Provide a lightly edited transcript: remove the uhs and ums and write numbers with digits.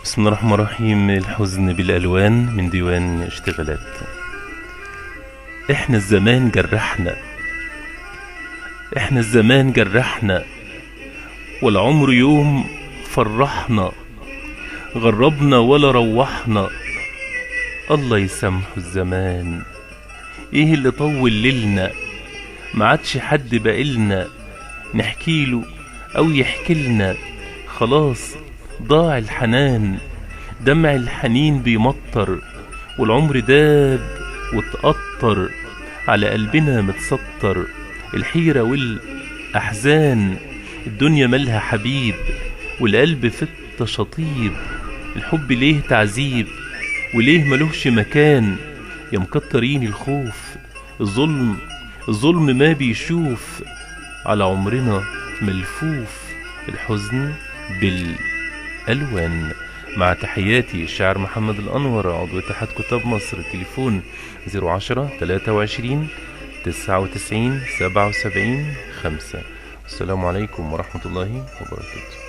بسم الله الرحمن الرحيم. الحزن بالألوان من ديوان اشتغالات. احنا الزمان جرحنا، احنا الزمان جرحنا، والعمر يوم فرحنا، غربنا ولا روحنا. الله يسامحه الزمان، ايه اللي طول ليلنا؟ ما عادش حد بقلنا نحكيله او يحكيلنا، خلاص ضاع الحنان، دمع الحنين بيمطر، والعمر داب واتقطر، على قلبنا متسطر الحيرة والأحزان. الدنيا مالها حبيب والقلب فتة شطيب، الحب ليه تعذيب وليه ملوش مكان؟ يا مكترين الخوف، الظلم ما بيشوف، على عمرنا ملفوف الحزن بالألوان. مع تحياتي الشاعر محمد الأنور، عضو اتحاد كتاب مصر. تليفون 010 23 99 77 5. السلام عليكم ورحمة الله وبركاته.